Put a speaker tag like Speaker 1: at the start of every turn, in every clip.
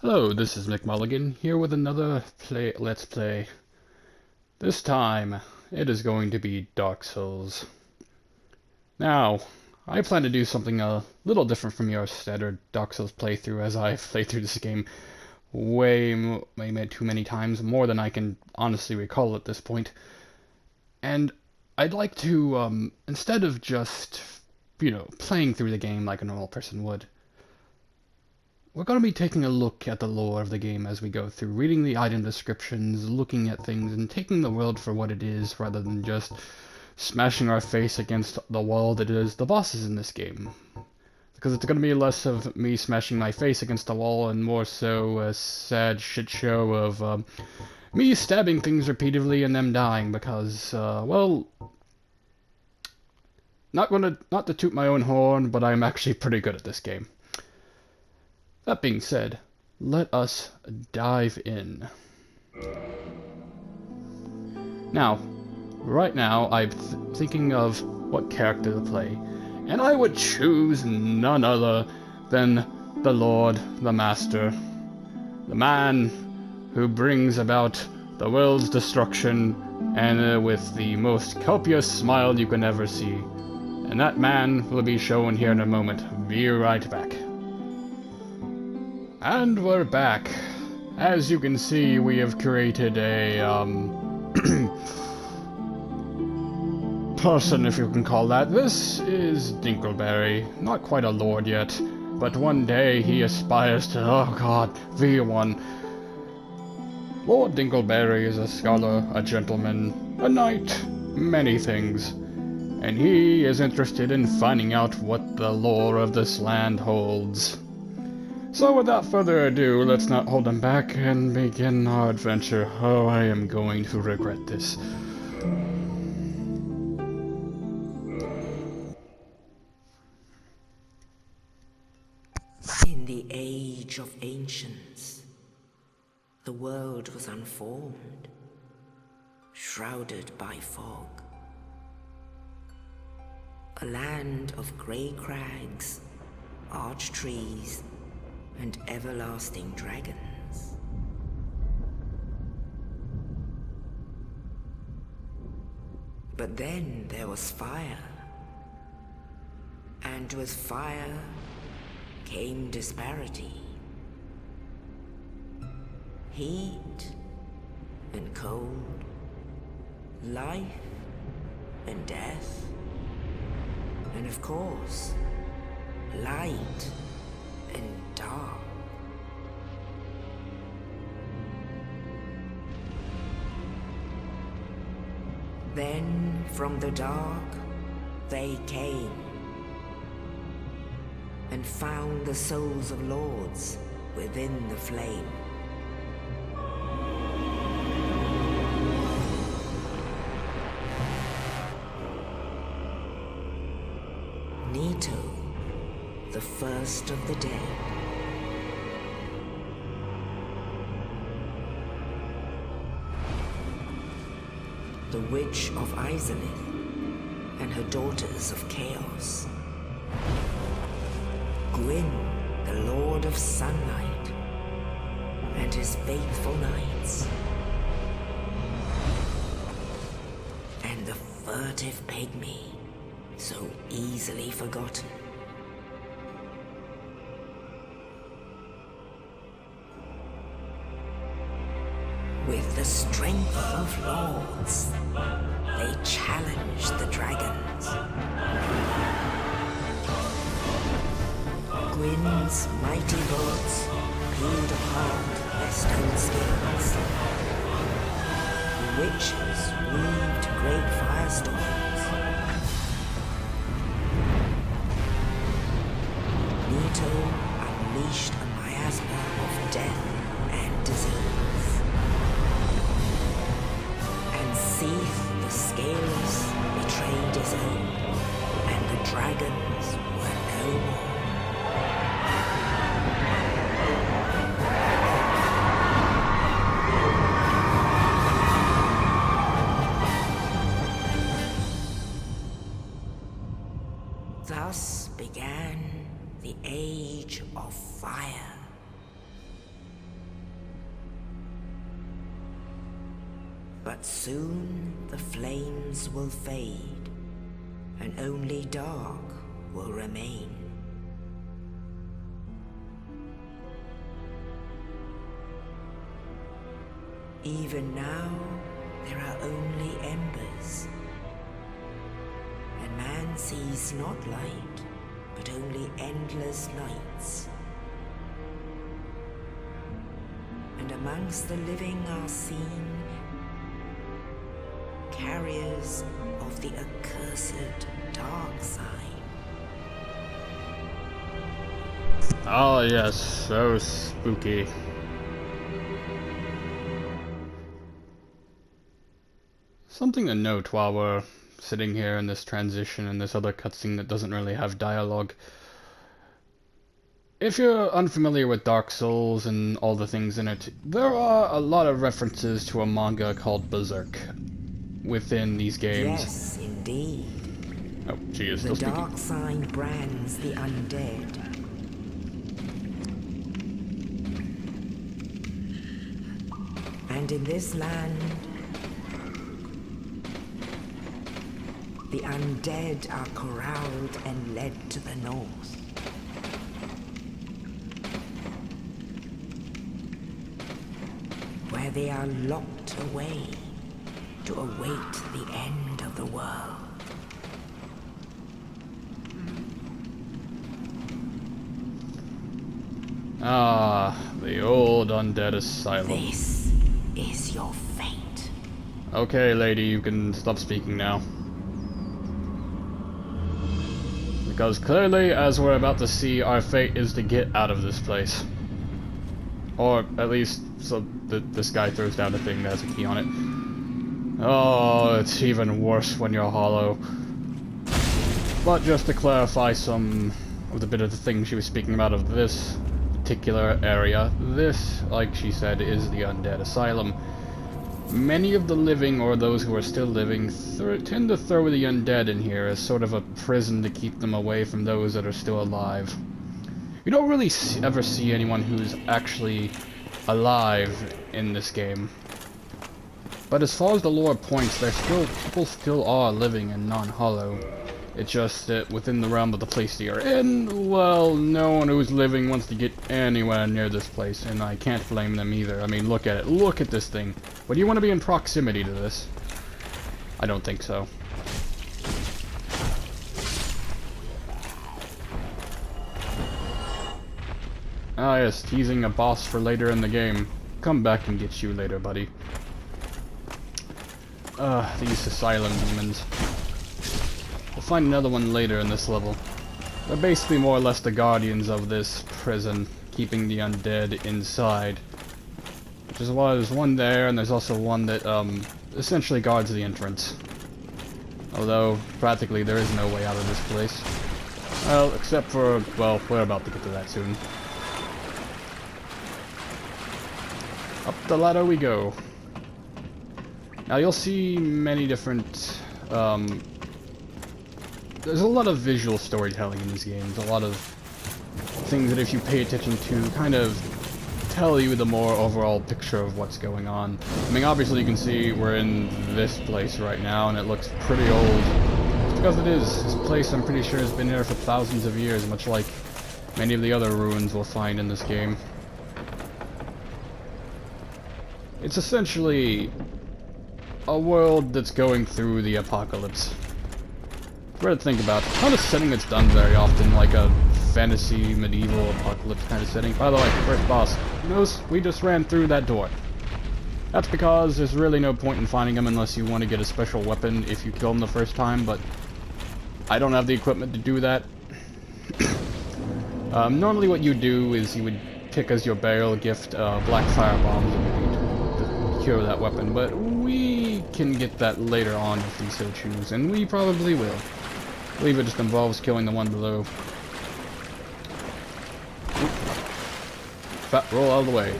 Speaker 1: Hello, this is Mick Mulligan, here with another Let's Play. This time, it is going to be Dark Souls. Now, I plan to do something a little different from your standard Dark Souls playthrough, as I've played through this game way too many times, more than I can honestly recall at this point. And I'd like to, instead of just, playing through the game like a normal person would, we're going to be taking a look at the lore of the game as we go through, reading the item descriptions, looking at things, and taking the world for what it is, rather than just smashing our face against the wall that is the bosses in this game. Because it's going to be less of me smashing my face against the wall, and more so a sad shit show of me stabbing things repeatedly and them dying, because, not to toot my own horn, but I'm actually pretty good at this game. That being said, let us dive in. Now, right now, I'm thinking of what character to play, and I would choose none other than the Lord, the Master, the man who brings about the world's destruction, and with the most copious smile you can ever see. And that man will be shown here in a moment. Be right back. And we're back. As you can see, we have created a, person, if you can call that. This is Dinkleberry. Not quite a lord yet, but one day he aspires to, oh god, be one. Lord Dinkleberry is a scholar, a gentleman, a knight, many things. And he is interested in finding out what the lore of this land holds. So without further ado, let's not hold him back and begin our adventure. Oh, I am going to regret this.
Speaker 2: In the age of ancients, the world was unformed, shrouded by fog. A land of grey crags, arch trees, and everlasting dragons. But then there was fire, and with fire came disparity. Heat and cold, life and death, and of course, light and dark. Then from the dark they came and found the souls of lords within the flame. Nito, the first of the dead. The Witch of Izalith and her daughters of Chaos. Gwyn, the Lord of Sunlight, and his faithful knights. And the furtive pygmy, so easily forgotten. With the strength of lords, they challenged the dragons. Gwyn's mighty lords peeled apart their stone skills. The witches weaved great firestorms. Nito unleashed a miasma of death and disease. And Seath, the Scaleless, betrayed his own, and the dragons were no more. Thus began the Age of Fire. But soon the flames will fade, and only dark will remain. Even now, there are only embers, and man sees not light, but only endless nights. And amongst the living are seen carriers of the accursed dark side.
Speaker 1: Oh yes, so spooky. Something to note while we're sitting here in this transition and this other cutscene that doesn't really have dialogue. If you're unfamiliar with Dark Souls and all the things in it, there are a lot of references to a manga called Berserk within these games.
Speaker 2: Yes, indeed.
Speaker 1: Oh, she is still
Speaker 2: The
Speaker 1: speaking.
Speaker 2: dark side brands the undead. And in this land, the undead are corralled and led to the north. Where they are locked away to await the end of the world.
Speaker 1: Ah, the old undead asylum.
Speaker 2: This is your fate.
Speaker 1: Okay, lady, you can stop speaking now. Because clearly, as we're about to see, our fate is to get out of this place. Or, at least, so this guy throws down a thing that has a key on it. Oh, it's even worse when you're hollow. But just to clarify some of the bit of the things she was speaking about of this particular area, this, like she said, is the undead asylum. Many of the living, or those who are still living, tend to throw the undead in here as sort of a prison to keep them away from those that are still alive. You don't really ever see anyone who's actually alive in this game. But as far as the lore points, people still are living and non-hollow. It's just that within the realm of the place they are in, well, no one who's living wants to get anywhere near this place, and I can't blame them either. I mean, look at it. Look at this thing. Would you want to be in proximity to this? I don't think so. Ah yes, teasing a boss for later in the game. Come back and get you later, buddy. These asylum demons. We'll find another one later in this level. They're basically more or less the guardians of this prison, keeping the undead inside. Which is why there's one there, and there's also one that, essentially guards the entrance. Although, practically, there is no way out of this place. Well, except for, well, we're about to get to that soon. Up the ladder we go. Now you'll see many different, there's a lot of visual storytelling in these games, a lot of things that if you pay attention to kind of tell you the more overall picture of what's going on. I mean, obviously you can see we're in this place right now and it looks pretty old. It's because it is. This place, I'm pretty sure, has been here for thousands of years, much like many of the other ruins we'll find in this game. It's essentially a world that's going through the apocalypse. Weird to think about. Not a setting that's done very often, like a fantasy, medieval, apocalypse kind of setting. By the way, first boss. Notice we just ran through that door. That's because there's really no point in finding him unless you want to get a special weapon if you kill him the first time, but I don't have the equipment to do that. Normally what you do is you would pick as your burial gift black fire bombs to cure that weapon, but we can get that later on if we so choose, and we probably will. I believe it just involves killing the one below. Fat roll out of the way.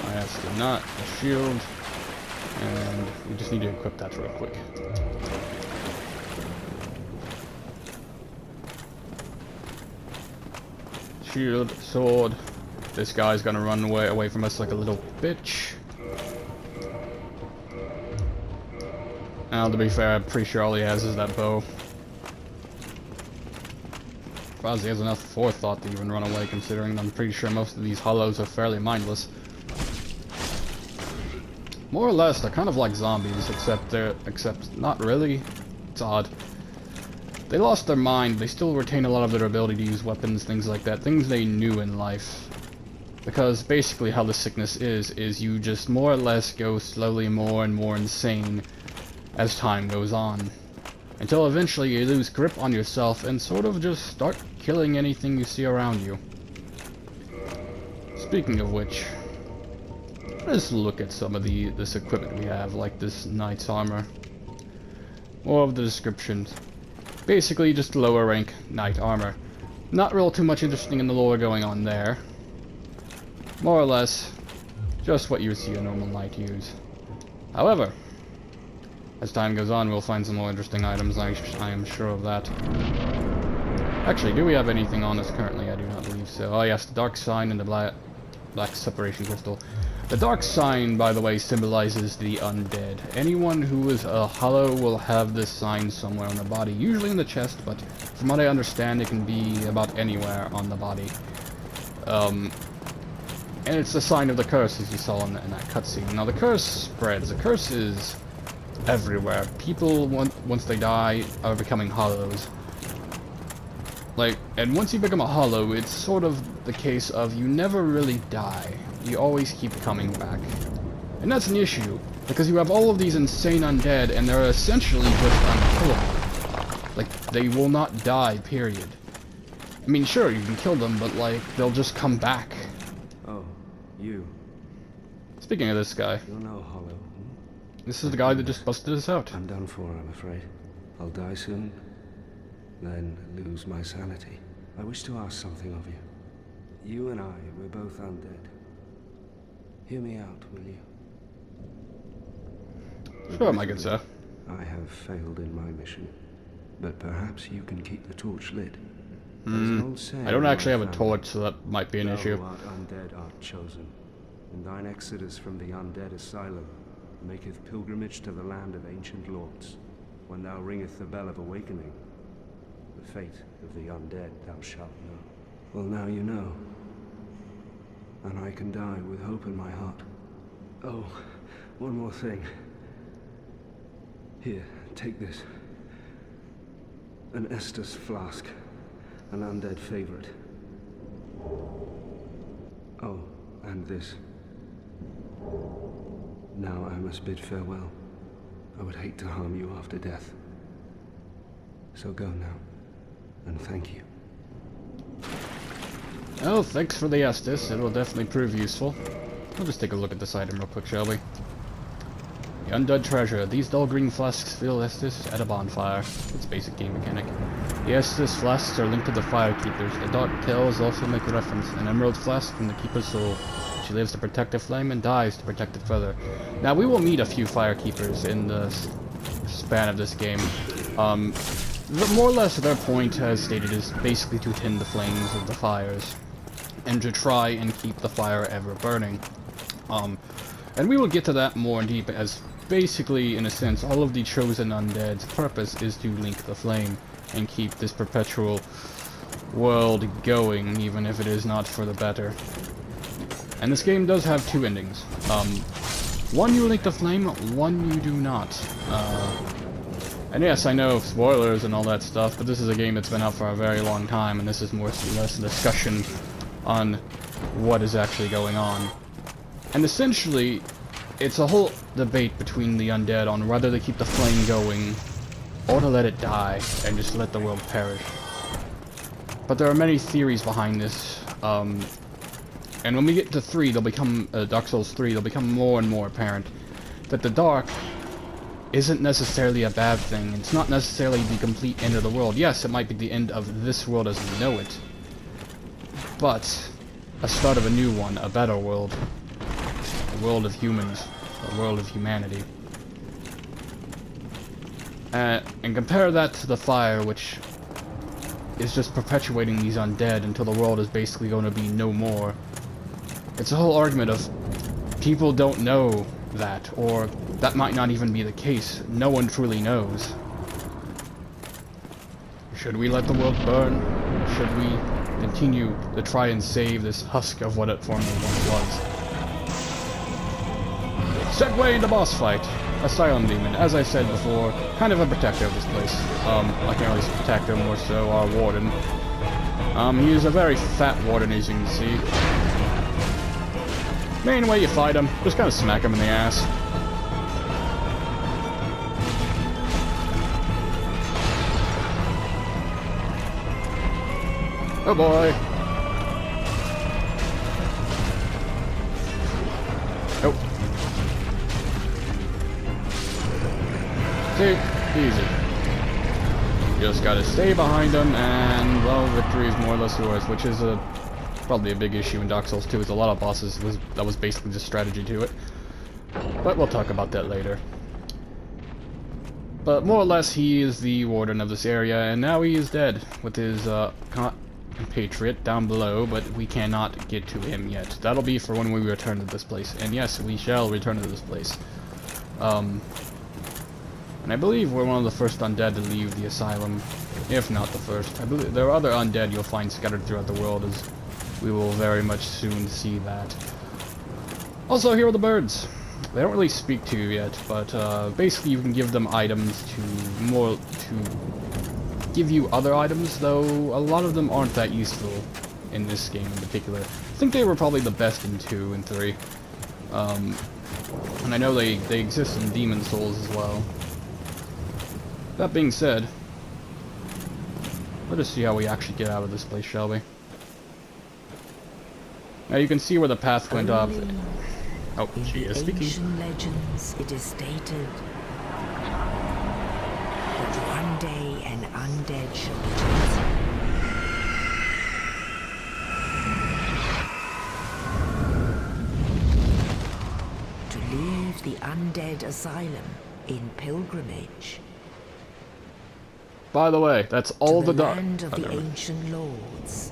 Speaker 1: I asked to not a shield, and we just need to equip that real quick. Shield, sword. This guy's gonna run away from us like a little bitch. Now, to be fair, I'm pretty sure all he has is that bow. Surprised he has enough forethought to even run away, considering I'm pretty sure most of these hollows are fairly mindless. More or less, they're kind of like zombies, except not really. It's odd. They lost their mind, they still retain a lot of their ability to use weapons, things like that, things they knew in life. Because basically how the sickness is you just more or less go slowly more and more insane as time goes on. Until eventually you lose grip on yourself and sort of just start killing anything you see around you. Speaking of which, let's look at some of this equipment we have, like this knight's armor. More of the descriptions. Basically just lower rank knight armor. Not real too much interesting in the lore going on there. More or less, just what you would see a normal knight use. However, as time goes on, we'll find some more interesting items, I am sure of that. Actually, do we have anything on us currently? I do not believe so. Oh yes, the dark sign and the black separation crystal. The dark sign, by the way, symbolizes the undead. Anyone who is a hollow will have this sign somewhere on the body, usually in the chest, but from what I understand, it can be about anywhere on the body. And it's a sign of the curse, as you saw in that cutscene. Now, the curse spreads. The curse is everywhere. People, once they die, are becoming hollows. And once you become a hollow, it's sort of the case of you never really die. You always keep coming back. And that's an issue, because you have all of these insane undead, and they're essentially just unkillable. They will not die, period. I mean, sure, you can kill them, but, they'll just come back.
Speaker 3: Oh, you.
Speaker 1: Speaking of this guy.
Speaker 3: You're no hollow.
Speaker 1: This is the guy that just busted us out.
Speaker 3: I'm done for, I'm afraid. I'll die soon, then lose my sanity. I wish to ask something of you. You and I, we're both undead. Hear me out, will you?
Speaker 1: Sure, my good sir.
Speaker 3: I have failed in my mission, but perhaps you can keep the torch lit. There's an old saying
Speaker 1: I don't actually have a
Speaker 3: family,
Speaker 1: torch, so that might be an issue.
Speaker 3: Thou art undead art chosen. In thine exodus from the undead asylum, maketh pilgrimage to the land of ancient lords. When thou ringeth the bell of awakening, the fate of the undead thou shalt know. Well, now you know. And I can die with hope in my heart. Oh, one more thing. Here, take this. An Estus flask. An undead favorite. Oh, and this. Now I must bid farewell. I would hate to harm you after death. So go now, and thank you.
Speaker 1: Oh, thanks for the Estus. It will definitely prove useful. We'll just take a look at this item real quick, shall we? The Undead Treasure. These dull green flasks fill Estus at a bonfire. It's basic game mechanic. The Estus flasks are linked to the Fire Keepers. The Dark Tales also make a reference. An emerald flask from the Keeper's soul. She lives to protect the flame and dies to protect it further. Now, we will meet a few Fire Keepers in the span of this game. More or less their point, as stated, is basically to tend the flames of the fires. And to try and keep the fire ever burning. And we will get to that more in deep, as basically, in a sense, all of the chosen undead's purpose is to link the flame and keep this perpetual world going, even if it is not for the better. And this game does have two endings. One you link the flame, one you do not. And yes, I know spoilers and all that stuff, but this is a game that's been out for a very long time, and this is more or less a discussion on what is actually going on. And essentially, it's a whole debate between the undead on whether to keep the flame going or to let it die and just let the world perish. But there are many theories behind this, and when we get to 3, they'll become, Dark Souls 3, they'll become more and more apparent that the dark isn't necessarily a bad thing. It's not necessarily the complete end of the world. Yes, it might be the end of this world as we know it, but a start of a new one, a better world. A world of humans, a world of humanity. And compare that to the fire, which is just perpetuating these undead until the world is basically going to be no more. It's a whole argument of people don't know that, or that might not even be the case. No one truly knows. Should we let the world burn? Or should we continue to try and save this husk of what it formerly once was? Segue into boss fight. Asylum Demon. As I said before, kind of a protector of this place. I can't really say protector, more so our warden. He is a very fat warden, as you can see. Main way you fight him, just kind of smack him in the ass. Oh boy. Oh. See, easy. Just gotta stay behind him, and, well, victory is more or less yours, which is probably a big issue in Dark Souls 2, with a lot of bosses, that was basically the strategy to it. But we'll talk about that later. But more or less, he is the warden of this area, and now he is dead, with his compatriot down below, but we cannot get to him yet. That'll be for when we return to this place, and yes, we shall return to this place. And I believe we're one of the first undead to leave the asylum, if not the first. I believe there are other undead you'll find scattered throughout the world, as we will very much soon see that. Also, here are the birds. They don't really speak to you yet, but basically you can give them items to give you other items, though a lot of them aren't that useful in this game in particular. I think they were probably the best in 2 and 3. And I know they exist in Demon Souls as well. That being said, let us see how we actually get out of this place, shall we? Now you can see where the path went up. Oh, she is speaking.
Speaker 2: In ancient legends, it is stated that one day an undead shall be chosen to leave the undead asylum in pilgrimage.
Speaker 1: By the way, that's all
Speaker 2: to
Speaker 1: the
Speaker 2: land of the ancient lords.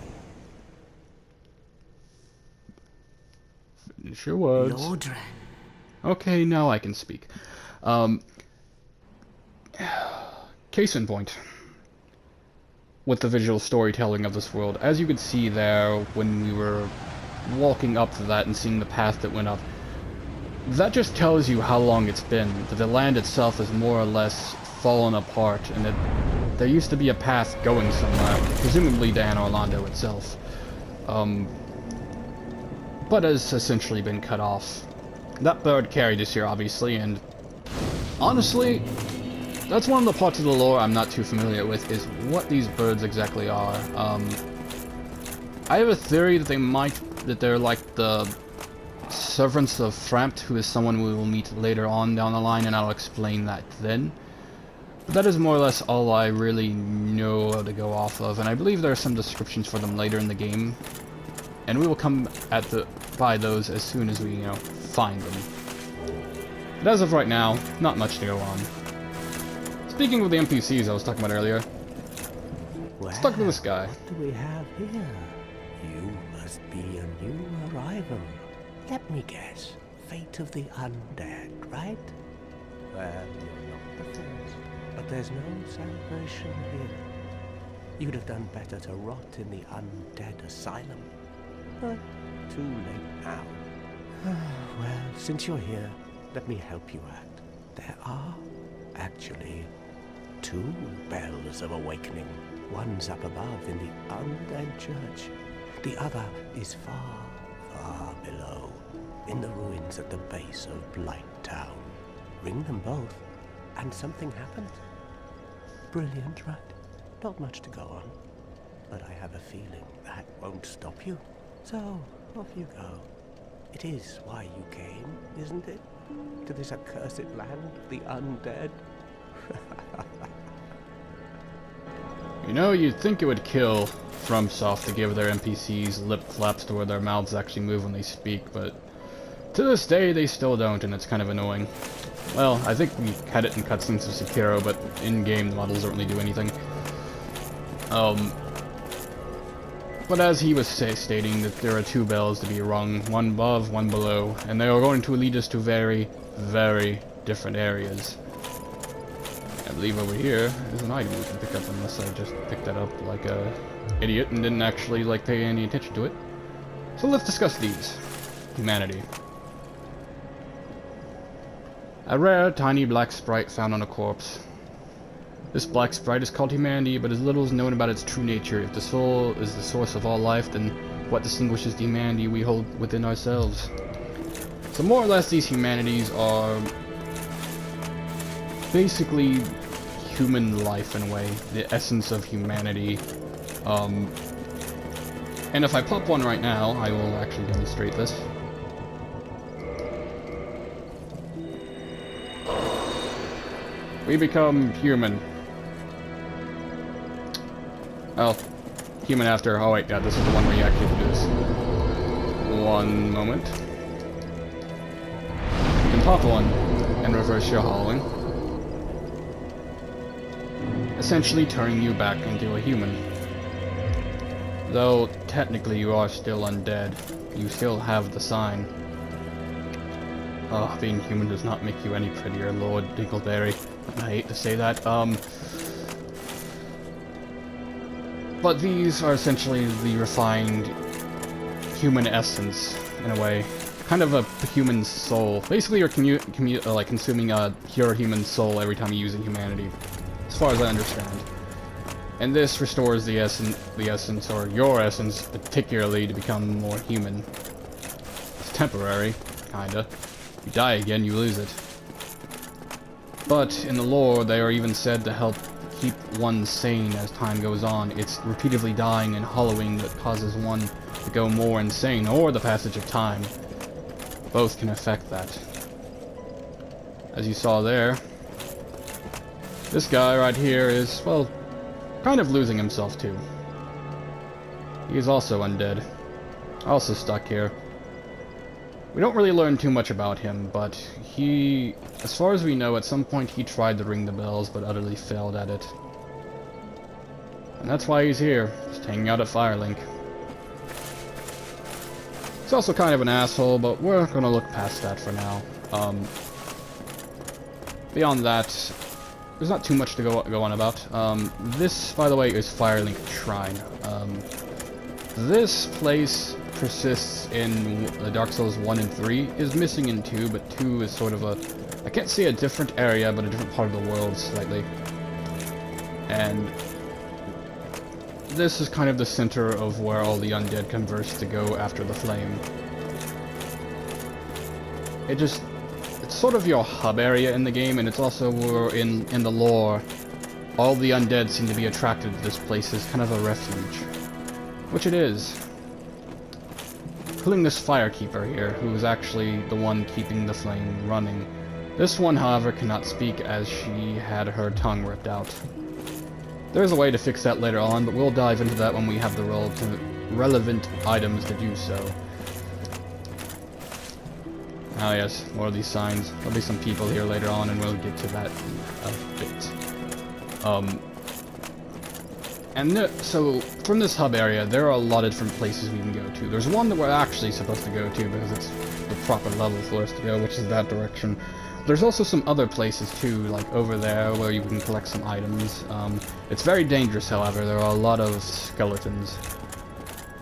Speaker 1: Finish your words.
Speaker 2: Lordran.
Speaker 1: Okay, now I can speak. Case in point. With the visual storytelling of this world. As you could see there, when we were walking up to that and seeing the path that went up, that just tells you how long it's been. That the land itself is more or less fallen apart, and that there used to be a path going somewhere, presumably to Anor Londo itself. But has essentially been cut off. That bird carried us here, obviously, and honestly, that's one of the parts of the lore I'm not too familiar with, is what these birds exactly are. I have a theory that they're like the servants of Frampt, who is someone we will meet later on down the line, and I'll explain that then. But that is more or less all I really know to go off of, and I believe there are some descriptions for them later in the game. And we will come by those as soon as we, find them. But as of right now, not much to go on. Speaking of the NPCs I was talking about earlier, let's talk to this guy.
Speaker 4: What do we have here? You must be a new arrival. Let me guess. Fate of the undead, right? Well, you're not the first. But there's no celebration here. You'd have done better to rot in the undead asylum. But too late now. Well, since you're here, let me help you out. There are, actually, 2 bells of awakening. One's up above in the undead church. The other is far, far below, in the ruins at the base of Blight Town. Ring them both, and something happens. Brilliant, right? Not much to go on, but I have a feeling that won't stop you. So, off you go. It is why you came, isn't it? To this accursed land, the undead?
Speaker 1: You'd think it would kill FromSoft to give their NPCs lip flaps to where their mouths actually move when they speak, but to this day they still don't, and it's kind of annoying. Well, I think we had it in cutscenes of Sekiro, but in-game the models don't really do anything. But as he was stating, that there are two bells to be rung, one above, one below, and they are going to lead us to very, very different areas. I believe over here is an item we can pick up, unless I just picked that up like a idiot and didn't actually like pay any attention to it. So let's discuss these. Humanity. A rare, tiny black sprite found on a corpse. This black sprite is called humanity, but as little is known about its true nature. If the soul is the source of all life, then what distinguishes the humanity we hold within ourselves? So more or less these humanities are basically human life in a way, the essence of humanity. And if I pop one right now, I will actually demonstrate this. We become human. Oh, human after. Oh wait, yeah, this is the one where you actually have to do this. One moment. You can pop one and reverse your hollowing, essentially turning you back into a human. Though technically you are still undead, you still have the sign. Oh, being human does not make you any prettier, Lord Dingleberry. I hate to say that. But these are essentially the refined human essence, in a way. Kind of a human soul. Basically, you're like consuming a pure human soul every time you use a humanity, as far as I understand. And this restores the essence, or your essence, particularly, to become more human. It's temporary, kinda. If you die again, you lose it. But in the lore, they are even said to help keep one sane as time goes on. It's repeatedly dying and hollowing that causes one to go more insane, or the passage of time. Both can affect that. As you saw there, this guy right here is, well, kind of losing himself too. He is also undead. Also stuck here. We don't really learn too much about him, but he, as far as we know, at some point he tried to ring the bells, but utterly failed at it. And that's why he's here, just hanging out at Firelink. He's also kind of an asshole, but we're gonna look past that for now. Beyond that, there's not too much to go on about. This, by the way, is Firelink Shrine. This place persists in Dark Souls 1 and 3, is missing in 2, but 2 is sort of a, I can't say a different area, but a different part of the world slightly. And this is kind of the center of where all the undead converse to go after the flame. It's sort of your hub area in the game, and it's also where in the lore, all the undead seem to be attracted to this place as kind of a refuge. Which it is. Including this firekeeper here, who is actually the one keeping the flame running. This one, however, cannot speak as she had her tongue ripped out. There's a way to fix that later on, but we'll dive into that when we have the relevant items to do so. Ah yes, more of these signs. There'll be some people here later on, and we'll get to that in a bit. So, from this hub area, there are a lot of different places we can go to. There's one that we're actually supposed to go to, because it's the proper level for us to go, which is that direction. There's also some other places too, like over there, where you can collect some items. It's very dangerous, however. There are a lot of skeletons.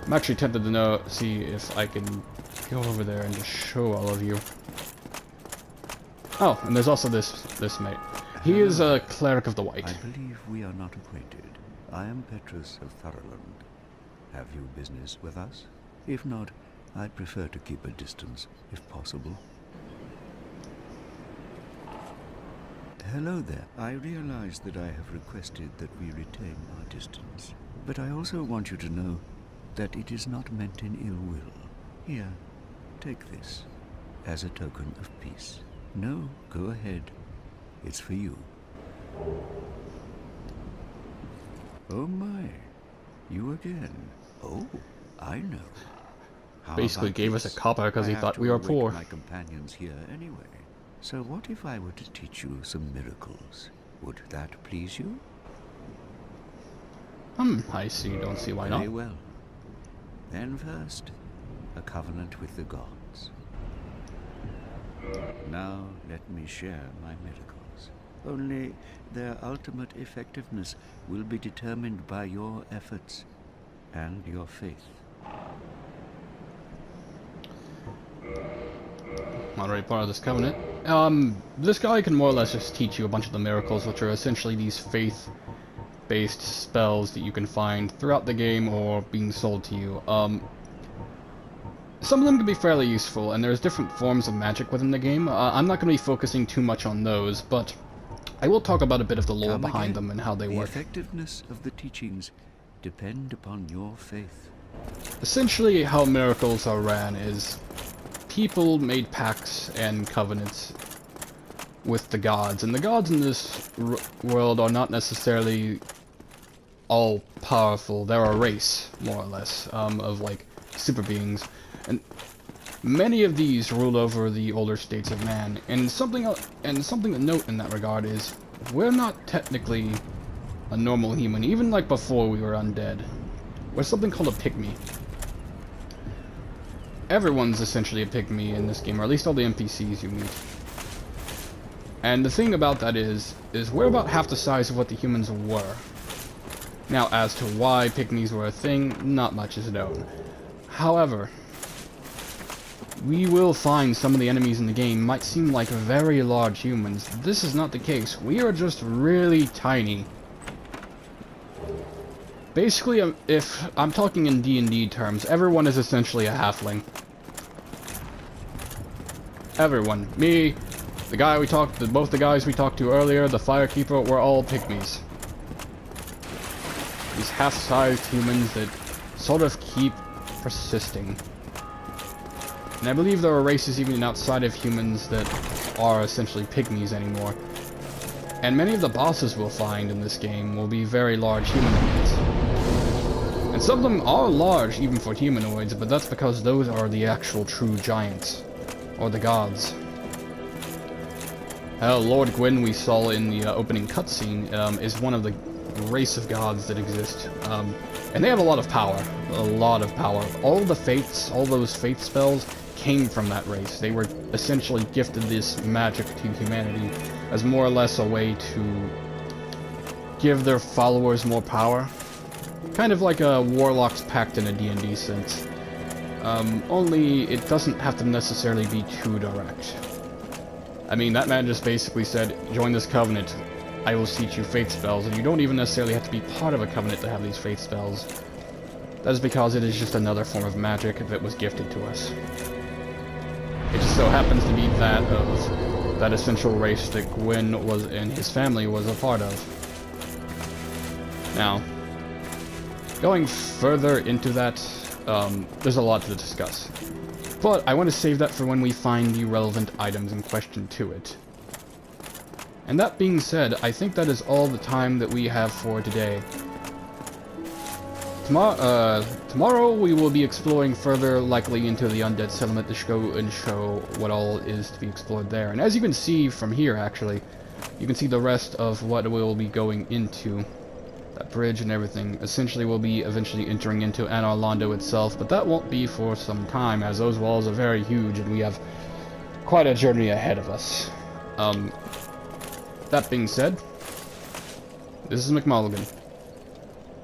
Speaker 1: I'm actually tempted to see if I can go over there and just show all of you. Oh, and there's also this mate. He is a cleric of the white.
Speaker 5: I believe we are not acquainted. I am Petrus of Thurland. Have you business with us? If not, I'd prefer to keep a distance, if possible. Hello there. I realize that I have requested that we retain our distance, but I also want you to know that it is not meant in ill will. Here, take this, as a token of peace. No, go ahead. It's for you. Oh my, you again. Oh, I know. How
Speaker 1: Basically
Speaker 5: about
Speaker 1: gave us
Speaker 5: this?
Speaker 1: a copper because he
Speaker 5: I have
Speaker 1: thought
Speaker 5: to
Speaker 1: we were
Speaker 5: awake
Speaker 1: poor.
Speaker 5: my companions here anyway. So what if I were to teach you some miracles? Would that please you?
Speaker 1: I see. Don't see why not.
Speaker 5: Very well. Then first, a covenant with the gods. Now let me share my miracles. Only their ultimate effectiveness will be determined by your efforts and your faith.
Speaker 1: Already part of this covenant. This guy can more or less just teach you a bunch of the miracles, which are essentially these faith-based spells that you can find throughout the game or being sold to you. Some of them can be fairly useful, and there's different forms of magic within the game. I'm not going to be focusing too much on those, but I will talk about a bit of the lore
Speaker 5: Come
Speaker 1: behind
Speaker 5: again.
Speaker 1: them and how they
Speaker 5: The
Speaker 1: work.
Speaker 5: effectiveness of the teachings depend upon your faith.
Speaker 1: Essentially, how miracles are ran is people made pacts and covenants with the gods, and the gods in this world are not necessarily all powerful. They're a race, more or less, of like super beings, and many of these rule over the older states of man. And something to note in that regard is we're not technically a normal human, even like before we were undead. We're something called a pygmy. Everyone's essentially a pygmy in this game, or at least all the NPCs you meet. And the thing about that is we're about half the size of what the humans were. Now, as to why pygmies were a thing, not much is known. However, we will find some of the enemies in the game might seem like very large humans. This is not the case. We are just really tiny. Basically, if I'm talking in D&D terms, everyone is essentially a halfling. Everyone. Me, the guy we talked to, both the guys we talked to earlier, the Firekeeper, we're all pygmies. These half-sized humans that sort of keep persisting. And I believe there are races even outside of humans that are essentially pygmies anymore. And many of the bosses we'll find in this game will be very large humanoids. And some of them are large even for humanoids, but that's because those are the actual true giants. Or the gods. Lord Gwyn we saw in the opening cutscene is one of the race of gods that exist. And they have a lot of power. A lot of power. All the faiths, all those faith spells came from that race. They were essentially gifted this magic to humanity as more or less a way to give their followers more power. Kind of like a Warlock's Pact in a D&D sense. Only it doesn't have to necessarily be too direct. I mean, that man just basically said, join this covenant, I will teach you faith spells, and you don't even necessarily have to be part of a covenant to have these faith spells. That is because it is just another form of magic that was gifted to us. It just so happens to be that of that essential race that Gwyn was and his family was a part of. Now, going further into that, there's a lot to discuss. But I want to save that for when we find the relevant items in question to it. And that being said, I think that is all the time that we have for today. Tomorrow we will be exploring further, likely into the Undead Settlement, to go and show what all is to be explored there. And as you can see from here, actually, you can see the rest of what we'll be going into. That bridge and everything. Essentially, we'll be eventually entering into Anor Londo itself, but that won't be for some time, as those walls are very huge, and we have quite a journey ahead of us. That being said, this is McMulligan.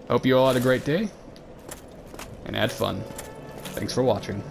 Speaker 1: Hope you all had a great day, and had fun. Thanks for watching.